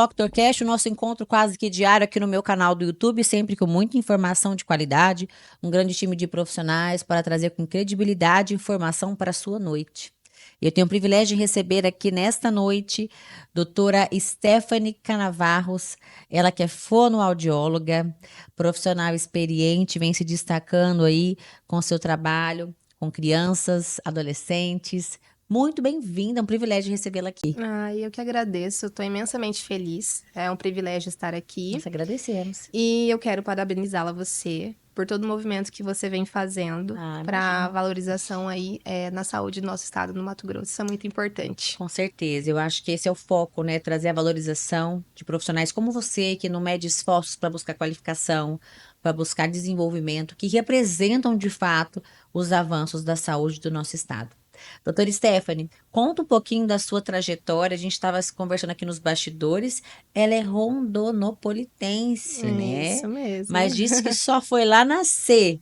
Dr. Cash, o nosso encontro quase que diário aqui no meu canal do YouTube, sempre com muita informação de qualidade, um grande time de profissionais para trazer com credibilidade informação para a sua noite. Eu tenho o privilégio de receber aqui nesta noite doutora Stephanie Canavarros, ela que é fonoaudióloga, profissional experiente, vem se destacando aí com seu trabalho com crianças, adolescentes. Muito bem-vinda, é um privilégio recebê-la aqui. Eu que agradeço, estou imensamente feliz. É um privilégio estar aqui. Nós agradecemos. E eu quero parabenizá-la você por todo o movimento que você vem fazendo para valorização aí na saúde do nosso estado, no Mato Grosso. Isso é muito importante. Com certeza, eu acho que esse é o foco, né? Trazer a valorização de profissionais como você, que não mede esforços para buscar qualificação, para buscar desenvolvimento, que representam de fato os avanços da saúde do nosso estado. Doutora Stephanie, conta um pouquinho da sua trajetória. A gente estava conversando aqui nos bastidores. Ela é rondonopolitense, né? Isso mesmo. Mas disse que só foi lá nascer.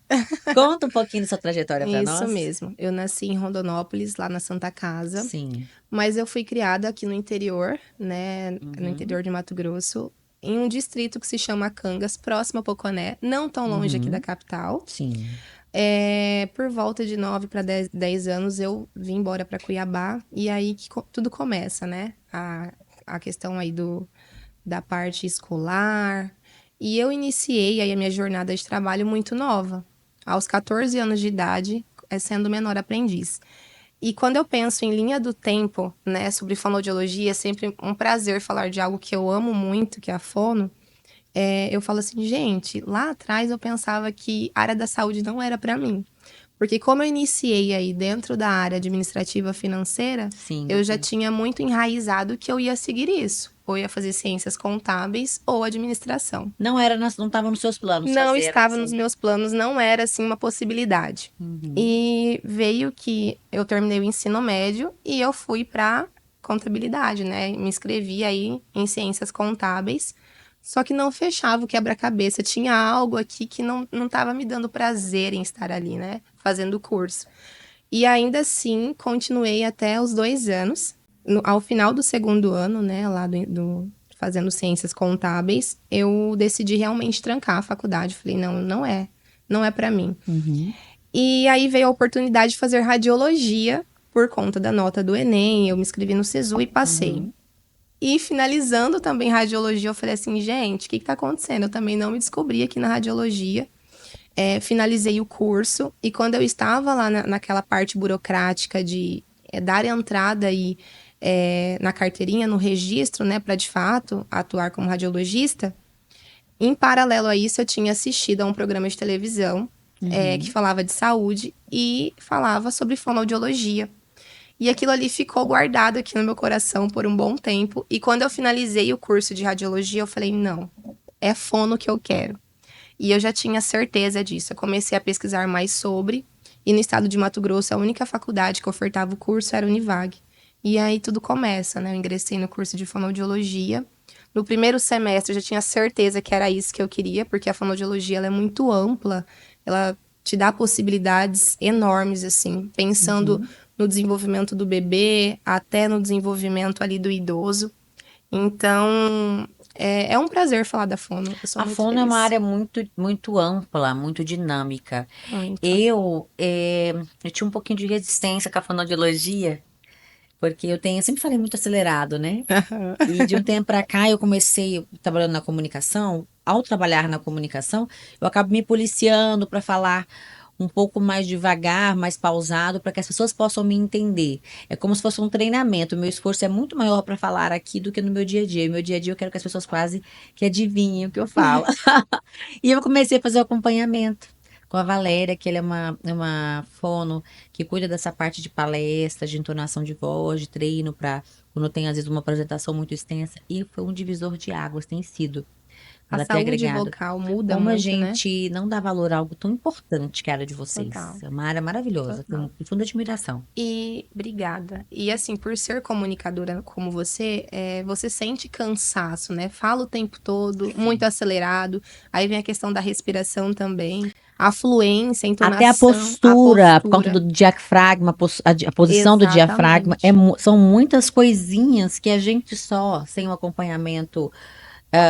Conta um pouquinho da sua trajetória para nós. Isso mesmo. Eu nasci em Rondonópolis, lá na Santa Casa. Sim. Mas eu fui criada aqui no interior, né? No interior de Mato Grosso, em um distrito que se chama Cangas, próximo a Poconé, não tão longe aqui da capital. Sim. Por volta de 9 para 10 anos, eu vim embora para Cuiabá. E aí que tudo começa, né? A questão aí da parte escolar. E eu iniciei aí a minha jornada de trabalho muito nova. Aos 14 anos de idade, sendo menor aprendiz. E quando eu penso em linha do tempo, né, sobre fonoaudiologia, é sempre um prazer falar de algo que eu amo muito, que é a fono. Eu falo assim, gente, lá atrás eu pensava que a área da saúde não era para mim. Porque como eu iniciei aí dentro da área administrativa financeira, Sim, eu já tinha muito enraizado que eu ia seguir isso. Ou ia fazer ciências contábeis ou administração. Não estava nos seus planos Não fazer estava assim. nos meus planos, não era assim uma possibilidade. E veio que eu terminei o ensino médio e eu fui para contabilidade, né? Me inscrevi aí em ciências contábeis. Só que não fechava o quebra-cabeça. Tinha algo aqui que não estava me dando prazer em estar ali, né? Fazendo o curso. E ainda assim, continuei até os 2 anos. Ao final do segundo ano, né? Lá fazendo ciências contábeis, eu decidi realmente trancar a faculdade. Falei, não é. Não é para mim. E aí veio a oportunidade de fazer radiologia por conta da nota do Enem. Eu me inscrevi no SISU e passei. E finalizando também radiologia, eu falei assim, gente, o que está acontecendo? Eu também não me descobri aqui na radiologia. Finalizei o curso e quando eu estava lá naquela parte burocrática de dar entrada aí na carteirinha, no registro, né, para de fato atuar como radiologista, em paralelo a isso eu tinha assistido a um programa de televisão que falava de saúde e falava sobre fonoaudiologia. E aquilo ali ficou guardado aqui no meu coração por um bom tempo. E quando eu finalizei o curso de radiologia, eu falei, não, é fono que eu quero. E eu já tinha certeza disso. Eu comecei a pesquisar mais sobre. E no estado de Mato Grosso, a única faculdade que ofertava o curso era a Univag. E aí tudo começa, né? Eu ingressei no curso de fonoaudiologia. No primeiro semestre, eu já tinha certeza que era isso que eu queria, porque a fonoaudiologia ela é muito ampla. Ela te dá possibilidades enormes, assim, pensando no desenvolvimento do bebê, até no desenvolvimento ali do idoso. Então, é um prazer falar da fono. Eu sou A muito fono feliz. é uma área muito, muito ampla, muito dinâmica. Muito. Eu tinha um pouquinho de resistência com a fonoaudiologia, porque eu sempre falei muito acelerado, né? E de um tempo para cá eu comecei trabalhando na comunicação. Ao trabalhar na comunicação, eu acabo me policiando para falar um pouco mais devagar, mais pausado, para que as pessoas possam me entender. É como se fosse um treinamento. O meu esforço é muito maior para falar aqui do que no meu dia a dia. No meu dia a dia eu quero que as pessoas quase que adivinhem o que eu falo. E eu comecei a fazer o acompanhamento com a Valéria, que ela é uma fono que cuida dessa parte de palestra, de entonação de voz, de treino para quando tem às vezes uma apresentação muito extensa. E foi um divisor de águas, tem sido. A ela tem saúde agregado. vocal muda Como a muito, né? gente não dá valor a algo tão importante que é a área de vocês. Total, É uma área maravilhosa, tenho total. profunda admiração. E obrigada. E assim, por ser comunicadora como você, você sente cansaço, né? Fala o tempo todo, muito Sim. acelerado. Aí vem a questão da respiração também, a fluência, a Até a entonação, a postura, por conta postura. do diafragma, a posição do diafragma, Exatamente. são muitas coisinhas que a gente só, sem um acompanhamento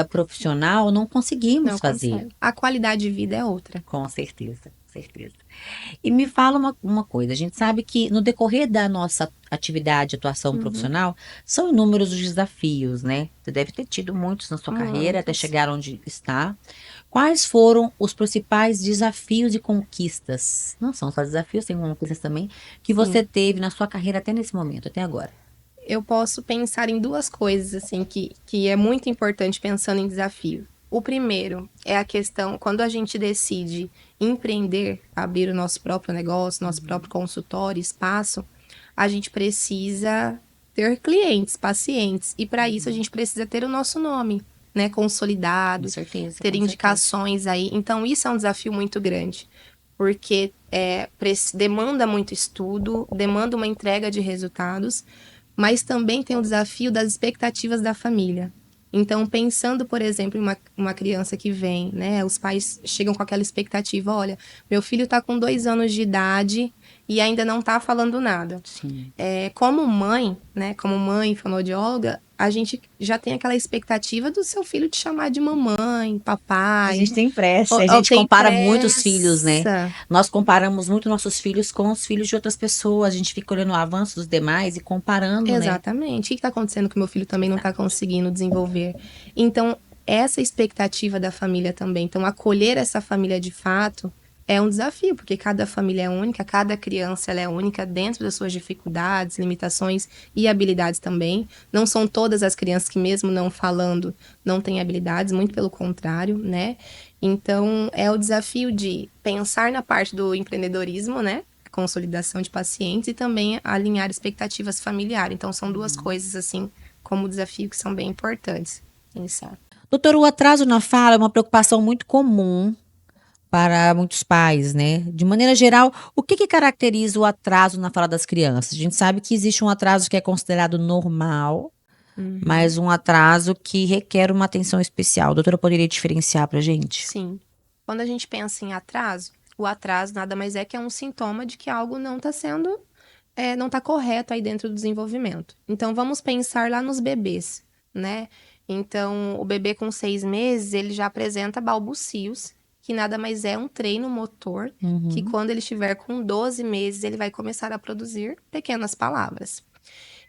profissional, não conseguimos Não fazer. consegue. A qualidade de vida é outra. Com certeza, com certeza. E me fala uma coisa, a gente sabe que no decorrer da nossa atividade, atuação Uhum. profissional, são inúmeros os desafios, né? Você deve ter tido muitos na sua carreira até Muitos. chegar onde está. Quais foram os principais desafios e conquistas? Não são só desafios, tem conquistas também, que Sim. você teve na sua carreira até nesse momento, até agora. Eu posso pensar em duas coisas, assim, que é muito importante pensando em desafio. O primeiro é a questão, quando a gente decide empreender, abrir o nosso próprio negócio, nosso próprio consultório, espaço, a gente precisa ter clientes, pacientes, e para isso a gente precisa ter o nosso nome, né, Com consolidado, certeza, ter com certeza. indicações aí. Então, isso é um desafio muito grande, porque demanda muito estudo, demanda uma entrega de resultados, mas também tem o desafio das expectativas da família. Então, pensando, por exemplo, em uma criança que vem, né? Os pais chegam com aquela expectativa: olha, meu filho está com 2 anos de idade e ainda não está falando nada. Sim. Como mãe, né? Como mãe fonoaudióloga, a gente já tem aquela expectativa do seu filho te chamar de mamãe, A papai, gente tem pressa, a ou gente tem compara muito os filhos, né? pressa. Nós comparamos muito nossos filhos com os filhos de outras pessoas. A gente fica olhando o avanço dos demais e comparando, né? Exatamente. O que está acontecendo que meu filho também não está conseguindo desenvolver? Então, essa expectativa da família também. Então, acolher essa família de fato é um desafio, porque cada família é única, cada criança ela é única dentro das suas dificuldades, limitações e habilidades também. Não são todas as crianças que, mesmo não falando, não têm habilidades, muito pelo contrário, né? Então, é o desafio de pensar na parte do empreendedorismo, né? Consolidação de pacientes e também alinhar expectativas familiares. Então, são duas coisas, assim, como desafio que são bem importantes. Pensar. Doutor, o atraso na fala é uma preocupação muito comum para muitos pais, né? De maneira geral, o que que caracteriza o atraso na fala das crianças? A gente sabe que existe um atraso que é considerado normal, Uhum. mas um atraso que requer uma atenção especial. A doutora poderia diferenciar para a gente? Sim. Quando a gente pensa em atraso, o atraso nada mais é que é um sintoma de que algo não está sendo, não está correto aí dentro do desenvolvimento. Então, vamos pensar lá nos bebês, né? Então, o bebê com 6 meses, ele já apresenta balbucios, que nada mais é um treino motor, que Uhum. quando ele estiver com 12 meses, ele vai começar a produzir pequenas palavras.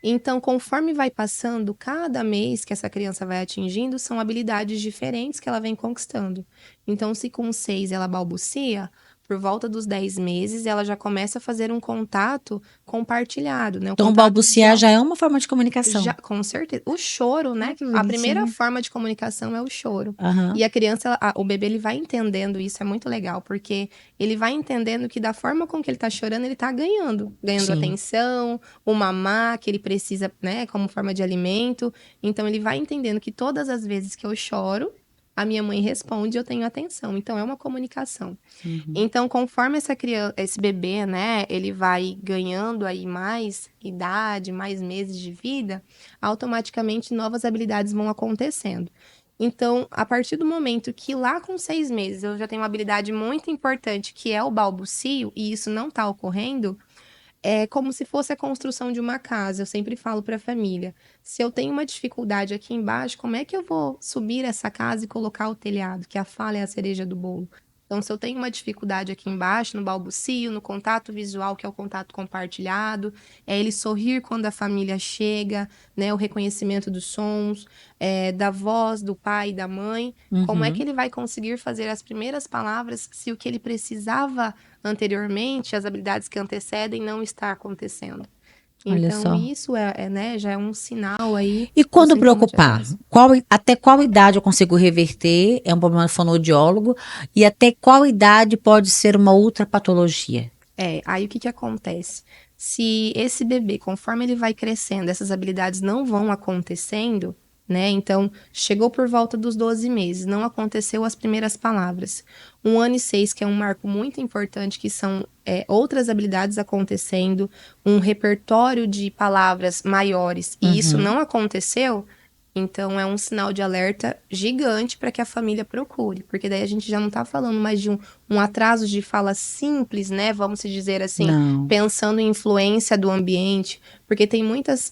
Então, conforme vai passando, cada mês que essa criança vai atingindo, são habilidades diferentes que ela vem conquistando. Então, se com 6 ela balbucia, por volta dos 10 meses, ela já começa a fazer um contato compartilhado, né? Um Então, contato balbuciar visual. já é uma forma de Já, comunicação. com certeza. O choro, Ai, né? que A primeira bonitinho. forma de comunicação é o choro. Aham. E a criança, o bebê, ele vai entendendo isso, é muito legal, porque ele vai entendendo que da forma com que ele tá chorando, ele tá ganhando. Ganhando Sim. atenção, o mamar que ele precisa, né, como forma de alimento. Então, ele vai entendendo que todas as vezes que eu choro, a minha mãe responde e eu tenho atenção. Então, é uma comunicação. Uhum. Então, conforme essa criança, esse bebê, né, ele vai ganhando aí mais idade, mais meses de vida, automaticamente novas habilidades vão acontecendo. Então, a partir do momento que lá com 6 meses eu já tenho uma habilidade muito importante, que é o balbucio, e isso não está ocorrendo, é como se fosse a construção de uma casa. Eu sempre falo para a família: se eu tenho uma dificuldade aqui embaixo, como é que eu vou subir essa casa e colocar o telhado? Que a fala é a cereja do bolo. Então, se eu tenho uma dificuldade aqui embaixo, no balbucio, no contato visual, que é o contato compartilhado, é ele sorrir quando a família chega, né? O reconhecimento dos sons, da voz do pai e da mãe. Como é que Uhum. ele vai conseguir fazer as primeiras palavras se o que ele precisava anteriormente, as habilidades que antecedem, não está acontecendo? Olha Então, só. isso né, já é um sinal aí, E um quando sintoma de preocupar? atraso. Até qual idade eu consigo reverter? É um problema do fonoaudiólogo. E até qual idade pode ser uma outra patologia? Aí o que que acontece? Se esse bebê, conforme ele vai crescendo, essas habilidades não vão acontecendo, né? Então, chegou por volta dos 12 meses, não aconteceu as primeiras palavras. 1 ano e 6, que é um marco muito importante, que são outras habilidades acontecendo, um repertório de palavras maiores, e isso Uhum. não aconteceu, então é um sinal de alerta gigante para que a família procure, porque daí a gente já não está falando mais de um atraso de fala simples, né? Vamos se dizer assim, Não. pensando em influência do ambiente, porque tem muitas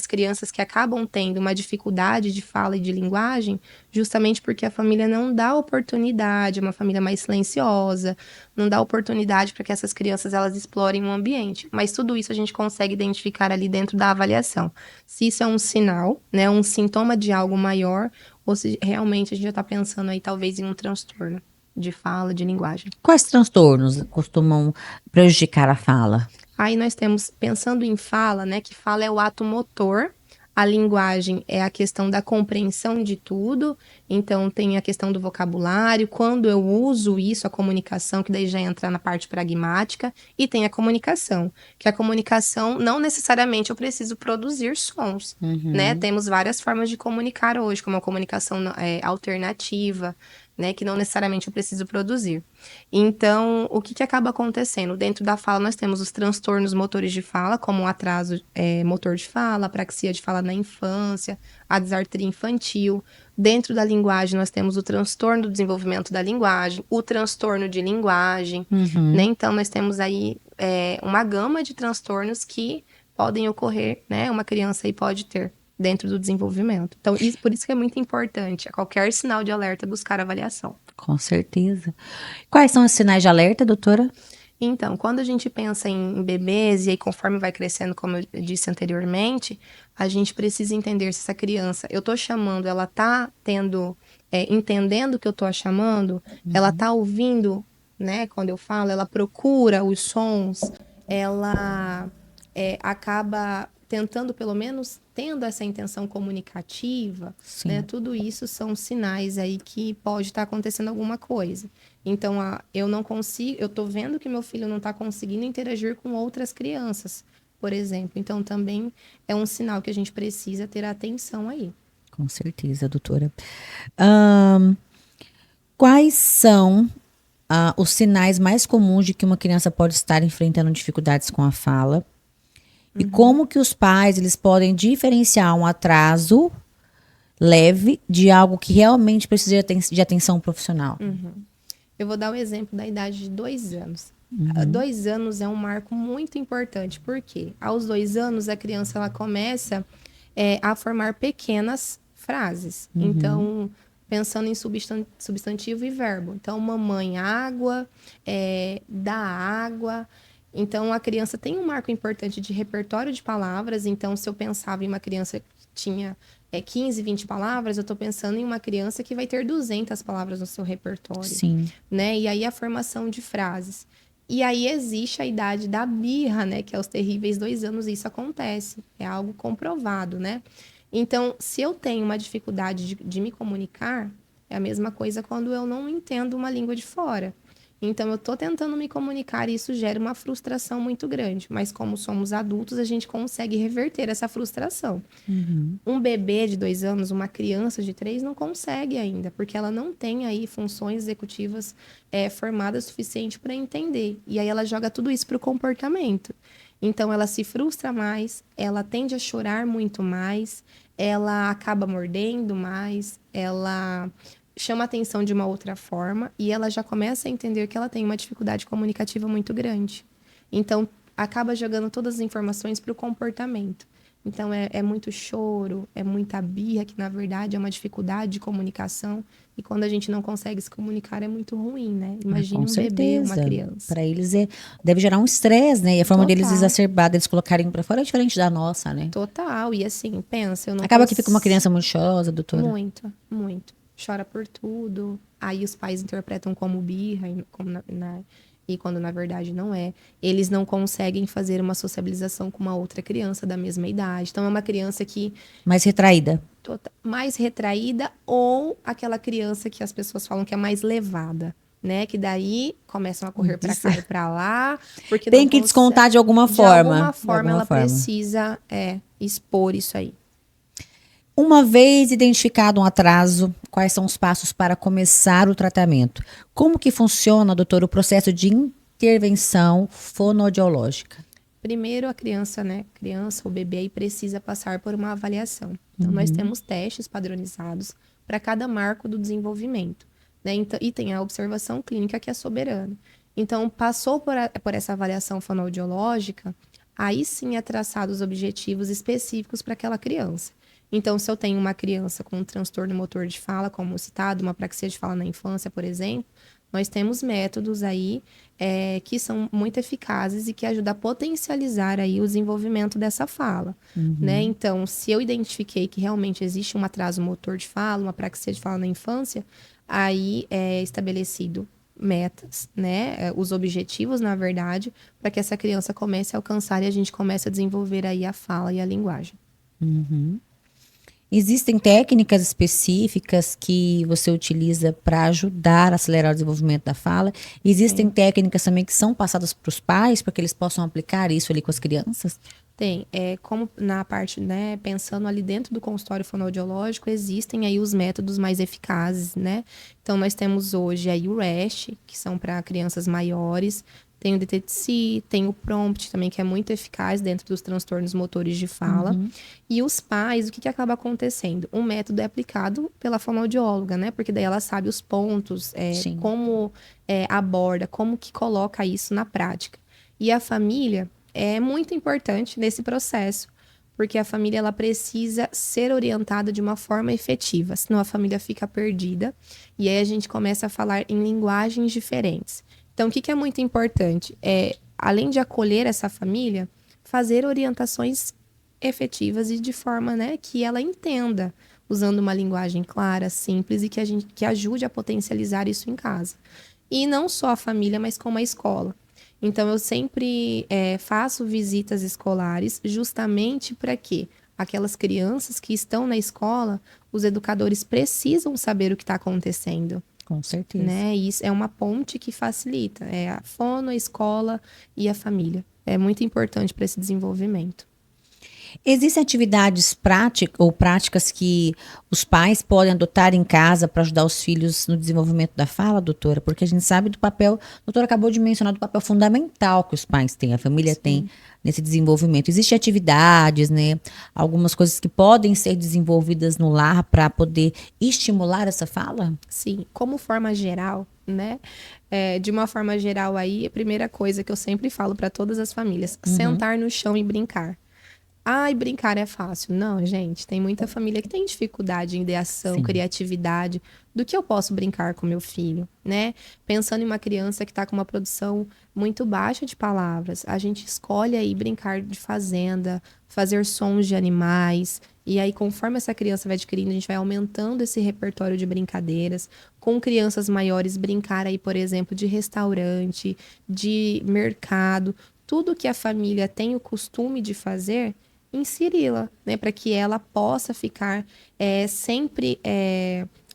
crianças que acabam tendo uma dificuldade de fala e de linguagem, justamente porque a família não dá oportunidade, é uma família mais silenciosa, não dá oportunidade para que essas crianças elas explorem o ambiente. Mas tudo isso a gente consegue identificar ali dentro da avaliação. Se isso é um sinal, né, um sintoma de algo maior, ou se realmente a gente já está pensando aí talvez em um transtorno de fala, de linguagem. Quais transtornos costumam prejudicar a fala? Aí nós temos, pensando em fala, né, que fala é o ato motor, a linguagem é a questão da compreensão de tudo, então tem a questão do vocabulário, quando eu uso isso, a comunicação, que daí já entra na parte pragmática, e tem a comunicação, que a comunicação não necessariamente eu preciso produzir sons, né? Temos várias formas de comunicar hoje, como a comunicação alternativa, né, que não necessariamente eu preciso produzir. Então, o que acaba acontecendo? Dentro da fala, nós temos os transtornos motores de fala, como o atraso motor de fala, apraxia de fala na infância, a disartria infantil. Dentro da linguagem, nós temos o transtorno do desenvolvimento da linguagem, o transtorno de linguagem, né? Então, nós temos aí uma gama de transtornos que podem ocorrer, né? Uma criança aí pode ter dentro do desenvolvimento. Então, por isso que é muito importante, a qualquer sinal de alerta, buscar avaliação. Com certeza. Quais são os sinais de alerta, doutora? Então, quando a gente pensa em bebês, e aí conforme vai crescendo, como eu disse anteriormente, a gente precisa entender se essa criança, eu tô chamando, ela tá tendo, entendendo o que eu tô chamando, ela tá ouvindo, né, quando eu falo, ela procura os sons, ela acaba tentando, pelo menos, tendo essa intenção comunicativa, né, Sim. tudo isso são sinais aí que pode estar acontecendo alguma coisa. Então, eu não consigo, eu tô vendo que meu filho não está conseguindo interagir com outras crianças, por exemplo. Então, também é um sinal que a gente precisa ter atenção aí. Com certeza, doutora. Ahn, quais são os sinais mais comuns de que uma criança pode estar enfrentando dificuldades com a fala? E como que os pais eles podem diferenciar um atraso leve de algo que realmente precisa de atenção profissional? Eu vou dar o exemplo da idade de 2 anos. 2 anos é um marco muito importante, porque aos 2 anos a criança ela começa a formar pequenas frases. Então, pensando em substantivo e verbo. Então, mamãe, água, dá água. Então, a criança tem um marco importante de repertório de palavras. Então, se eu pensava em uma criança que tinha 15, 20 palavras, eu estou pensando em uma criança que vai ter 200 palavras no seu repertório, Sim. né? E aí a formação de frases. E aí existe a idade da birra, né? Que é os terríveis 2 anos, e isso acontece. É algo comprovado, né? Então, se eu tenho uma dificuldade de me comunicar, é a mesma coisa quando eu não entendo uma língua de fora. Então, eu estou tentando me comunicar e isso gera uma frustração muito grande. Mas como somos adultos, a gente consegue reverter essa frustração. Um bebê de 2 anos, uma criança de 3, não consegue ainda, porque ela não tem aí funções executivas formadas o suficiente para entender. E aí ela joga tudo isso para o comportamento. Então ela se frustra mais, ela tende a chorar muito mais, ela acaba mordendo mais, ela chama atenção de uma outra forma e ela já começa a entender que ela tem uma dificuldade comunicativa muito grande. Então acaba jogando todas as informações para o comportamento. Então, é muito choro, é muita birra, que na verdade é uma dificuldade de comunicação. E quando a gente não consegue se comunicar, é muito ruim, né? Com Imagine um bebê, uma certeza. criança. Para eles deve gerar um estresse, né? E a forma deles Total, exacerbar, deles colocarem para fora é diferente da nossa, né? total. E assim, pensa, eu não Acaba que fica uma consigo. criança muito chorosa, doutora. Muito, muito. Chora por tudo. Aí os pais interpretam como birra, e quando na verdade não é. Eles não conseguem fazer uma sociabilização com uma outra criança da mesma idade. Então é uma criança que Mais retraída. mais retraída ou aquela criança que as pessoas falam que é mais levada, né? Que daí começam a correr para cá e para lá, porque Tem não que consegue. descontar de alguma De forma. alguma De forma alguma ela forma. precisa expor isso aí. Uma vez identificado um atraso, quais são os passos para começar o tratamento? Como que funciona, doutor, o processo de intervenção fonoaudiológica? Primeiro, a criança, né? Criança ou bebê aí precisa passar por uma avaliação. Então, nós temos testes padronizados para cada marco do desenvolvimento, né? Então, e tem a observação clínica que é soberana. Então, passou por essa avaliação fonoaudiológica, aí sim é traçado os objetivos específicos para aquela criança. Então, se eu tenho uma criança com um transtorno motor de fala, como citado, uma apraxia de fala na infância, por exemplo, nós temos métodos aí que são muito eficazes e que ajudam a potencializar aí o desenvolvimento dessa fala, né? Então, se eu identifiquei que realmente existe um atraso motor de fala, uma apraxia de fala na infância, aí é estabelecido metas, né? Os objetivos, na verdade, para que essa criança comece a alcançar e a gente comece a desenvolver aí a fala e a linguagem. Existem técnicas específicas que você utiliza para ajudar a acelerar o desenvolvimento da fala? Existem técnicas também que são passadas para os pais para que eles possam aplicar isso ali com as crianças? Tem, como na parte, né, pensando ali dentro do consultório fonoaudiológico, existem aí os métodos mais eficazes, né? Então, nós temos hoje aí o REST, que são para crianças maiores, tem o DTC, tem o Prompt também, que é muito eficaz dentro dos transtornos motores de fala. E os pais, o que acaba acontecendo? Um método é aplicado pela fonoaudióloga, né? Porque daí ela sabe os pontos, Sim. como aborda, como que coloca isso na prática. E a família é muito importante nesse processo, porque a família ela precisa ser orientada de uma forma efetiva, senão a família fica perdida e aí a gente começa a falar em linguagens diferentes. Então, o que é muito importante? Além de acolher essa família, fazer orientações efetivas e de forma, né, que ela entenda, usando uma linguagem clara, simples e que ajude a potencializar isso em casa. E não só a família, mas como a escola. Então, eu sempre faço visitas escolares justamente para quê? Aquelas crianças que estão na escola, os educadores precisam saber o que está acontecendo, Com certeza. né? E isso é uma ponte que facilita. É a fono, a escola e a família. É muito importante para esse desenvolvimento. Existem atividades práticas que os pais podem adotar em casa para ajudar os filhos no desenvolvimento da fala, doutora? Porque a gente sabe do papel, a doutora acabou de mencionar do papel fundamental que os pais têm, a família tem Sim. nesse desenvolvimento. Existem atividades, né? Algumas coisas que podem ser desenvolvidas no lar para poder estimular essa fala? Sim, como forma geral, né? De uma forma geral aí, a primeira coisa que eu sempre falo para todas as famílias, sentar no chão e brincar. Ai, brincar é fácil. Não, gente, tem muita família que tem dificuldade em ideação, Sim. criatividade. Do que eu posso brincar com meu filho, né? Pensando em uma criança que está com uma produção muito baixa de palavras, a gente escolhe aí brincar de fazenda, fazer sons de animais. E aí, conforme essa criança vai adquirindo, a gente vai aumentando esse repertório de brincadeiras. Com crianças maiores, brincar aí, por exemplo, de restaurante, de mercado. Tudo que a família tem o costume de fazer, inseri-la, né, para que ela possa ficar sempre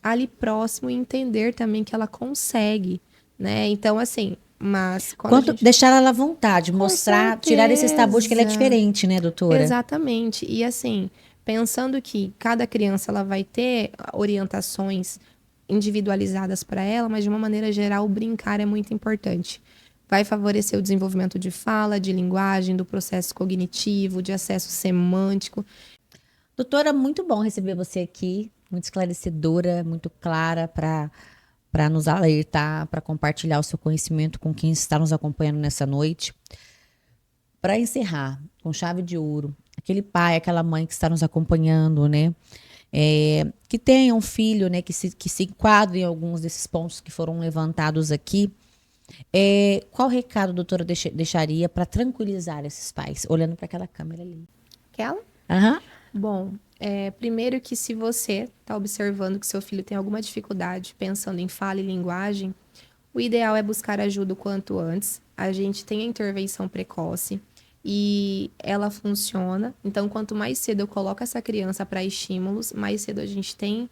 ali próximo e entender também que ela consegue, né? Então, assim, mas quando a Quanto gente... deixar ela à vontade, Com mostrar, tirar esses tabus que ela é certeza. diferente, né, doutora? Exatamente. E assim, pensando que cada criança ela vai ter orientações individualizadas para ela, mas de uma maneira geral, o brincar é muito importante. Vai favorecer o desenvolvimento de fala, de linguagem, do processo cognitivo, de acesso semântico. Doutora, muito bom receber você aqui, muito esclarecedora, muito clara para nos alertar, para compartilhar o seu conhecimento com quem está nos acompanhando nessa noite. Para encerrar, com chave de ouro, aquele pai, aquela mãe que está nos acompanhando, né? Que tenha um filho, né? Que se enquadre em alguns desses pontos que foram levantados aqui. Qual recado, doutora, deixaria para tranquilizar esses pais, olhando para aquela câmera ali? Aquela? Aham. Bom, primeiro que se você está observando que seu filho tem alguma dificuldade pensando em fala e linguagem, o ideal é buscar ajuda o quanto antes. A gente tem a intervenção precoce e ela funciona. Então, quanto mais cedo eu coloco essa criança para estímulos, mais cedo a gente tem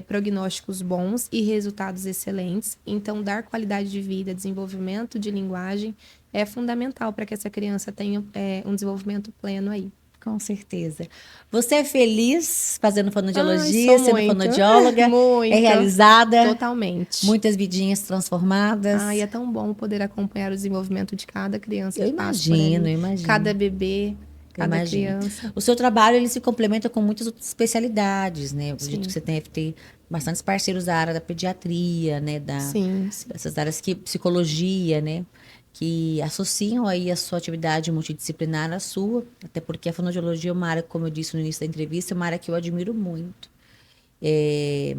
prognósticos bons e resultados excelentes. Então, dar qualidade de vida, desenvolvimento de linguagem é fundamental para que essa criança tenha um desenvolvimento pleno aí. Com certeza. Você é feliz fazendo Ai, fonoaudiologia, sou sendo muito. fonoaudióloga? É Muito. realizada? Totalmente. Muitas vidinhas Ai, transformadas? é tão bom poder acompanhar o desenvolvimento de cada criança Eu que passa por imagino, ali. eu Cada imagino. bebê, Eu cada imagino. criança. O seu trabalho ele se complementa com muitas outras especialidades, né? Eu acredito que Sim, você deve ter bastantes parceiros da área da pediatria, né? sim, sim. Dessas áreas que psicologia, né? Que associam aí a sua atividade multidisciplinar à sua, até porque a fonoaudiologia é uma área, como eu disse no início da entrevista, é uma área que eu admiro muito. É,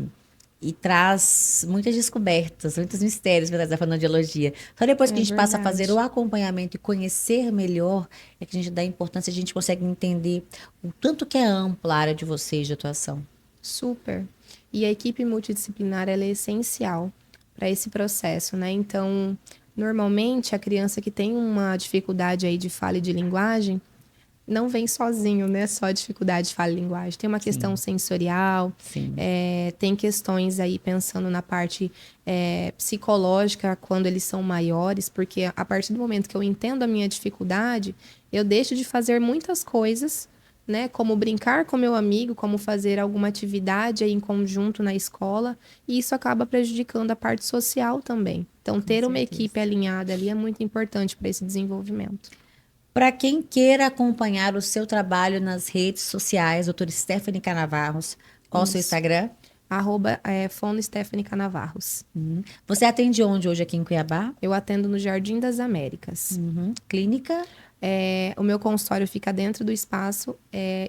e traz muitas descobertas, muitos mistérios para da fonoaudiologia. Só depois que É a gente passa a fazer o verdade. acompanhamento e conhecer melhor, é que a gente dá importância, a gente consegue entender o tanto que é ampla a área de vocês de atuação. Super. E a equipe multidisciplinar ela é essencial para esse processo, né? Então, normalmente a criança que tem uma dificuldade aí de fala e de linguagem não vem sozinho, né? Só dificuldade de fala e linguagem. Tem uma questão Sim, sensorial, sim, tem questões aí pensando na parte psicológica quando eles são maiores, porque a partir do momento que eu entendo a minha dificuldade, eu deixo de fazer muitas coisas, né? Como brincar com meu amigo, como fazer alguma atividade aí em conjunto na escola, e isso acaba prejudicando a parte social também. Então, com ter uma certeza. equipe alinhada ali é muito importante para esse desenvolvimento. Para quem queira acompanhar o seu trabalho nas redes sociais, doutora Stephanie Canavarros, qual o seu Isso. Instagram? Fono Stephanie Canavarros. Você atende onde hoje aqui em Cuiabá? Eu atendo no Jardim das Américas. Clínica? O meu consultório fica dentro do espaço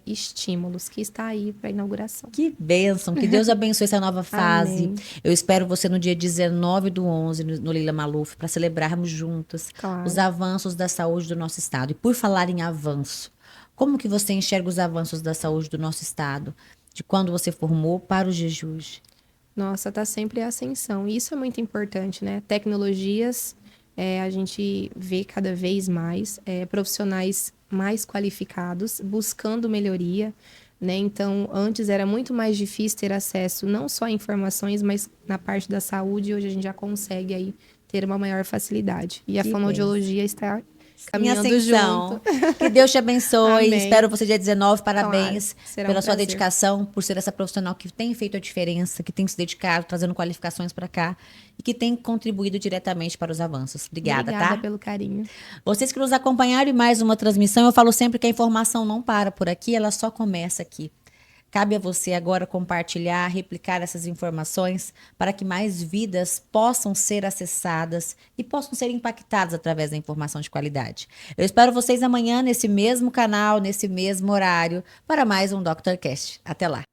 Estímulos, que está aí para inauguração. Que bênção, que Deus abençoe essa nova fase. Amém. Eu espero você no dia 19/11, no Lila Maluf, para celebrarmos juntos os Claro. avanços da saúde do nosso estado. E por falar em avanço, como que você enxerga os avanços da saúde do nosso estado, de quando você formou para os dias de hoje? Nossa, tá sempre em ascensão. E isso é muito importante, né? Tecnologias, a gente vê cada vez mais profissionais mais qualificados, buscando melhoria, né? Então, antes era muito mais difícil ter acesso não só a informações, mas na parte da saúde, hoje a gente já consegue aí ter uma maior facilidade. E a Que bênção. fonoaudiologia está Em caminhando junto. ascensão. Que Deus te abençoe. Amém. Espero você dia 19. Claro, Parabéns será um pela sua prazer. dedicação, por ser essa profissional que tem feito a diferença, que tem se dedicado, trazendo qualificações para cá e que tem contribuído diretamente para os avanços. Obrigada, Obrigada tá? pelo carinho. Vocês que nos acompanharam em mais uma transmissão, eu falo sempre que a informação não para por aqui, ela só começa aqui. Cabe a você agora compartilhar, replicar essas informações para que mais vidas possam ser acessadas e possam ser impactadas através da informação de qualidade. Eu espero vocês amanhã nesse mesmo canal, nesse mesmo horário, para mais um DrCast. Até lá.